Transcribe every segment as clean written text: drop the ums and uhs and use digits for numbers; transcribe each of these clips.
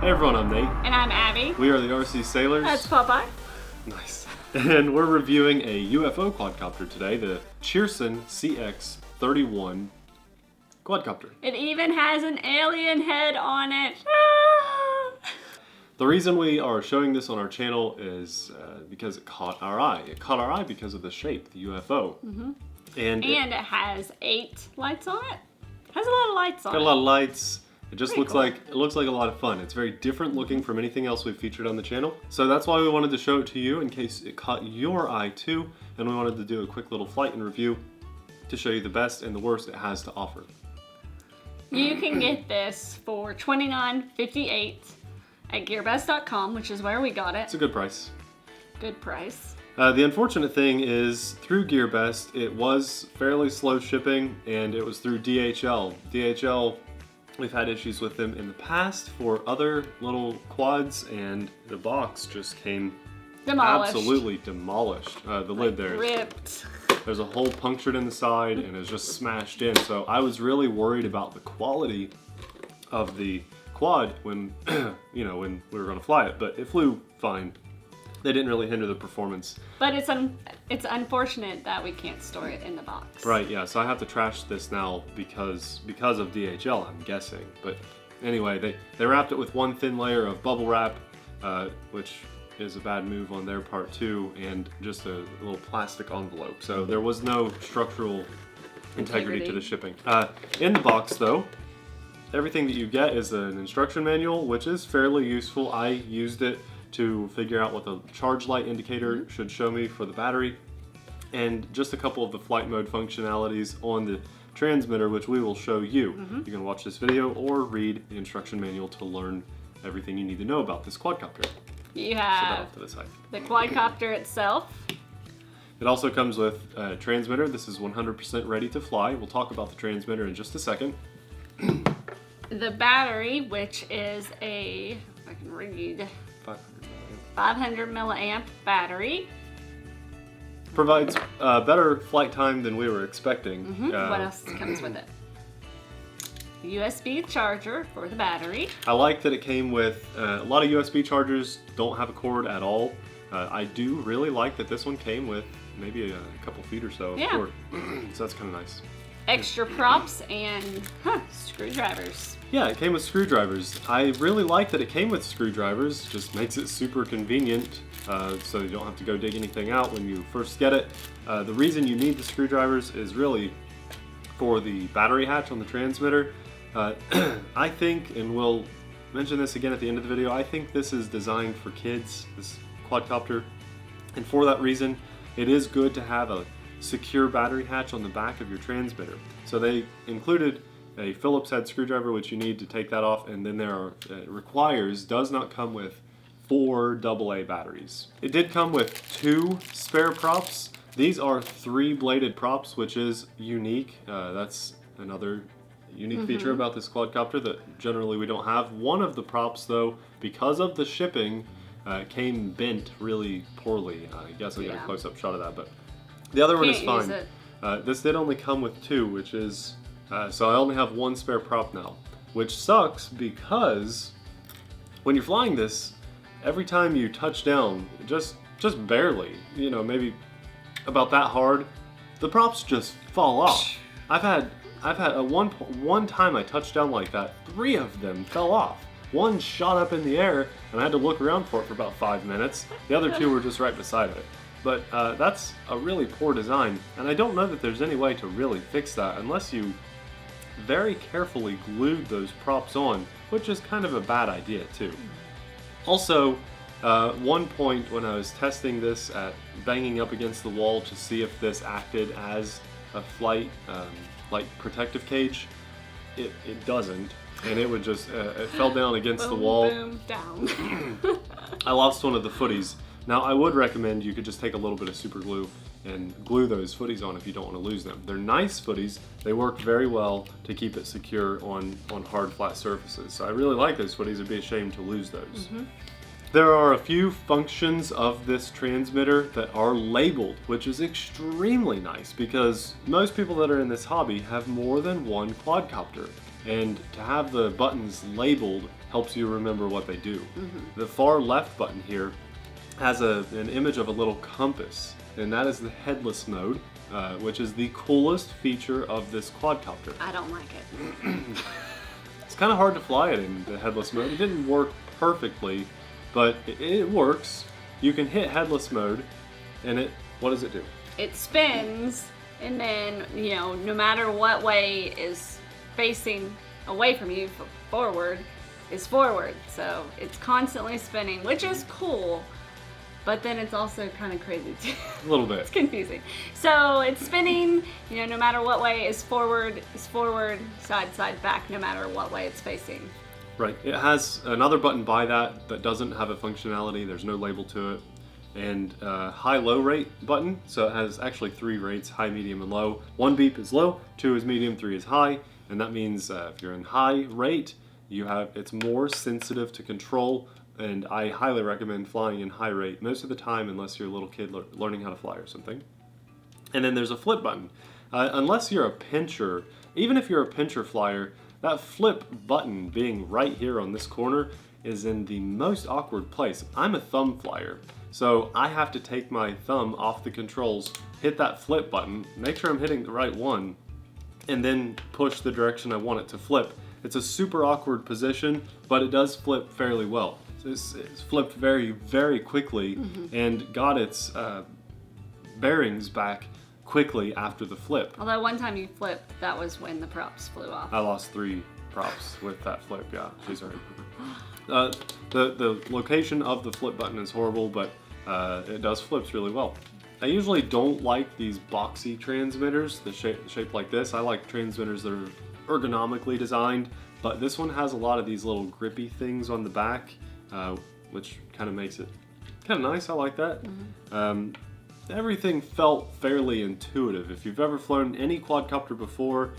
Hey everyone, I'm Nate. And I'm Abby. We are the TheRcSaylors. That's Popeye. Nice. And we're reviewing a UFO quadcopter today, the Cheerson CX-31 Quadcopter. It even has an alien head on it. The reason we are showing this on our channel is because it caught our eye. It caught our eye because of the shape, the UFO. Mm-hmm. And it has 8 lights on it. It has a lot of lights on it. Got a lot of lights. It just looks cool. like a lot of fun. It's very different looking from anything else we've featured on the channel. So that's why we wanted to show it to you in case it caught your eye too. And we wanted to do a quick little flight and review to show you the best and the worst it has to offer. You can get this for $29.58 at gearbest.com, which is where we got it. It's a good price. Good price. The unfortunate thing is through GearBest, it was fairly slow shipping and it was through DHL. DHL, we've had issues with them in the past for other little quads, and the box just came Demolished. absolutely demolished. The lid there. Ripped. There's a hole punctured in the side and it's just smashed in. So I was really worried about the quality of the quad when, when we were going to fly it, but it flew fine. They didn't really hinder the performance. But it's unfortunate that we can't store it in the box. Right, yeah, so I have to trash this now because of DHL, I'm guessing. But anyway, they wrapped it with one thin layer of bubble wrap, which is a bad move on their part too, and just a little plastic envelope. So there was no structural integrity to the shipping. In the box though, everything that you get is an instruction manual, which is fairly useful. I used it to figure out what the charge light indicator should show me for the battery, and just a couple of the flight mode functionalities on the transmitter, which we will show you. You can watch this video or read the instruction manual to learn everything you need to know about this quadcopter. You Set that have off to the side. the quadcopter itself. It also comes with a transmitter. This is 100% ready to fly. We'll talk about the transmitter in just a second. The battery, which is a, I can read, 500 milliamp battery. Provides better flight time than we were expecting. What else comes with it? USB charger for the battery. I like that it came with a lot of USB chargers don't have a cord at all. I do really like that this one came with maybe a couple feet or so of cord. So that's kind of nice. Extra props and screwdrivers. Yeah, it came with screwdrivers. I really like that it came with screwdrivers. Just makes it super convenient, so you don't have to go dig anything out when you first get it. The reason you need the screwdrivers is really for the battery hatch on the transmitter. I think, and we'll mention this again at the end of the video, I think this is designed for kids, this quadcopter. And for that reason, it is good to have a secure battery hatch on the back of your transmitter. So they included a Phillips head screwdriver, which you need to take that off, and then there are, does not come with 4 AA batteries. It did come with 2 spare props. These are 3-bladed props, which is unique. That's another unique feature about this quadcopter that generally we don't have. One of the props though, because of the shipping, came bent really poorly. I guess I'll get a close-up shot of that, but the other one is fine. This did only come with 2, which is, so I only have 1 spare prop now, which sucks because when you're flying this, every time you touch down, just barely, maybe about that hard, the props just fall off. I've had one time I touched down like that, 3 of them fell off. 1 shot up in the air and I had to look around for it for about 5 minutes. The other 2 were just right beside it. But that's a really poor design, and I don't know that there's any way to really fix that unless you very carefully glued those props on, which is kind of a bad idea too. Also, one point when I was testing this at banging up against the wall to see if this acted as a flight like protective cage, it doesn't, and it would just it fell down against the wall. Boom, down. I lost one of the footies. Now I would recommend you could just take a little bit of super glue and glue those footies on if you don't want to lose them. They're nice footies. They work very well to keep it secure on hard flat surfaces. So I really like those footies. It'd be a shame to lose those. There are a few functions of this transmitter that are labeled, which is extremely nice because most people that are in this hobby have more than one quadcopter. And to have the buttons labeled helps you remember what they do. The far left button here has an image of a little compass, and that is the Headless Mode, which is the coolest feature of this quadcopter. I don't like it. It's kind of hard to fly it in the Headless Mode. It didn't work perfectly, but it works. You can hit Headless Mode, and what does it do? It spins, and then, you know, no matter what way is facing away from you, forward is forward. So it's constantly spinning, which is cool, but then it's also kind of crazy too. A little bit. It's confusing. So it's spinning, you know, no matter what way is forward, side, back, no matter what way it's facing. Right. It has another button by that doesn't have a functionality. There's no label to it. And high-low rate button. So it has actually 3 rates, high, medium, and low. 1 beep is low, 2 is medium, 3 is high. And that means if you're in high rate, it's more sensitive to control. And I highly recommend flying in high rate most of the time, unless you're a little kid learning how to fly or something. And then there's a flip button. Unless you're a pincher, even if you're a pincher flyer, that flip button being right here on this corner is in the most awkward place. I'm a thumb flyer, so I have to take my thumb off the controls, hit that flip button, make sure I'm hitting the right one, and then push the direction I want it to flip. It's a super awkward position, but it does flip fairly well. It's flipped very, very quickly and got its bearings back quickly after the flip. Although one time you flipped, that was when the props flew off. I lost 3 props with that flip, yeah, she's right. The location of the flip button is horrible, but it does flips really well. I usually don't like these boxy transmitters, the shape like this. I like transmitters that are ergonomically designed, but this one has a lot of these little grippy things on the back, which kind of makes it kind of nice. I like that. Everything felt fairly intuitive. If you've ever flown any quadcopter before,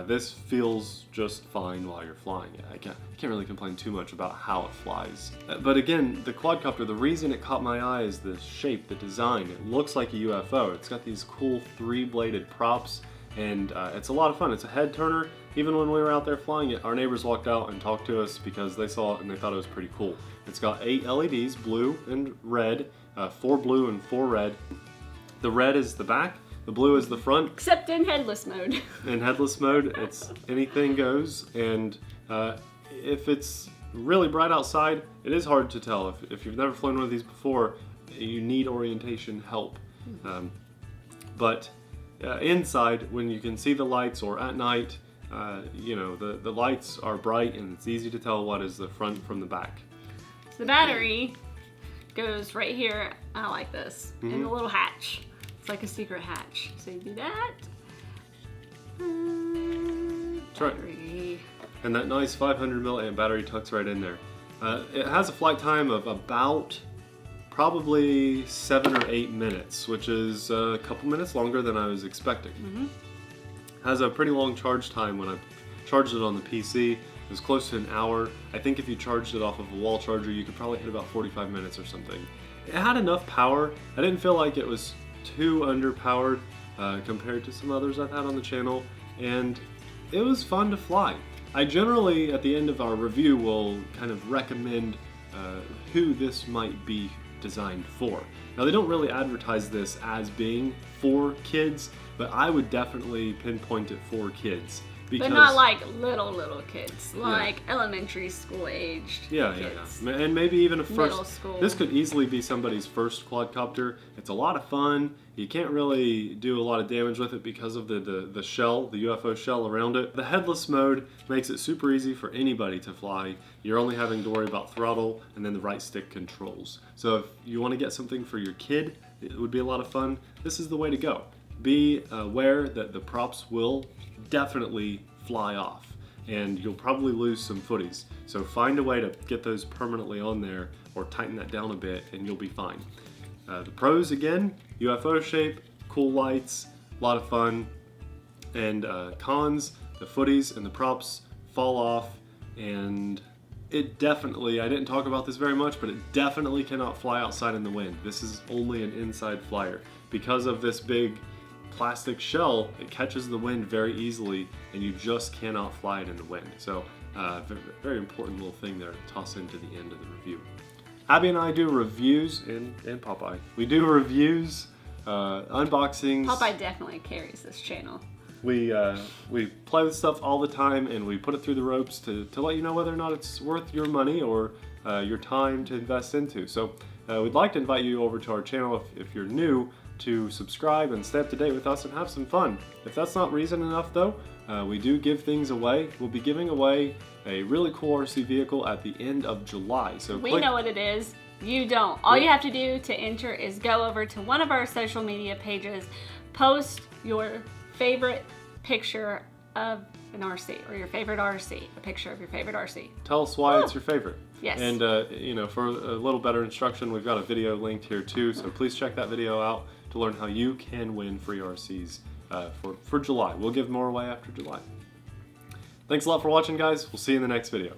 this feels just fine while you're flying it. I can't really complain too much about how it flies. But again, the quadcopter, the reason it caught my eye is the shape, the design. It looks like a UFO. It's got these cool 3-bladed props, and it's a lot of fun. It's a head turner. Even when we were out there flying it, our neighbors walked out and talked to us because they saw it and they thought it was pretty cool. It's got 8 LEDs, blue and red, 4 blue and 4 red. The red is the back, the blue is the front. Except in Headless Mode. In Headless Mode, it's anything goes, and if it's really bright outside, it is hard to tell. If you've never flown one of these before, you need orientation help. But inside, when you can see the lights, or at night, you know, the lights are bright and it's easy to tell what is the front from the back. The battery goes right here. I like this, in the little hatch. It's like a secret hatch. So you do that. That's right. And that nice 500 milliamp battery tucks right in there. It has a flight time of about probably 7 or 8 minutes, which is a couple minutes longer than I was expecting. Has a pretty long charge time. When I charged it on the PC, it was close to an hour. I think if you charged it off of a wall charger, you could probably hit about 45 minutes or something. It had enough power. I didn't feel like it was too underpowered compared to some others I've had on the channel, and it was fun to fly. I generally, at the end of our review, will kind of recommend who this might be designed for. Now, they don't really advertise this as being for kids, but I would definitely pinpoint it for kids. Because, but not like little kids, like elementary school aged kids. Yeah. And maybe even a first. Middle school. This could easily be somebody's first quadcopter. It's a lot of fun. You can't really do a lot of damage with it because of the shell, the UFO shell around it. The Headless Mode makes it super easy for anybody to fly. You're only having to worry about throttle and then the right stick controls. So if you want to get something for your kid, it would be a lot of fun. This is the way to go. Be aware that the props will definitely fly off and you'll probably lose some footies. So find a way to get those permanently on there or tighten that down a bit and you'll be fine. The pros, again, UFO shape, cool lights, a lot of fun. And cons, the footies and the props fall off, and it definitely, I didn't talk about this very much, but it definitely cannot fly outside in the wind. This is only an inside flyer. Because of this big plastic shell, it catches the wind very easily, and you just cannot fly it in the wind. So very important little thing there to toss into the end of the review. Abby and I do reviews, and Popeye. We do reviews, unboxings. Popeye definitely carries this channel. We play with stuff all the time, and we put it through the ropes to let you know whether or not it's worth your money or your time to invest into. So we'd like to invite you over to our channel if you're new, to subscribe and stay up to date with us and have some fun. If that's not reason enough though, we do give things away. We'll be giving away a really cool RC vehicle at the end of July. So we know what it is. You don't. All you have to do to enter is go over to one of our social media pages, post your favorite picture of an RC or your favorite RC, a picture of your favorite RC. Tell us why it's your favorite. Yes. And you know, for a little better instruction, we've got a video linked here too, so please check that video out to learn how you can win free RCs for July. We'll give more away after July. Thanks a lot for watching, guys. We'll see you in the next video.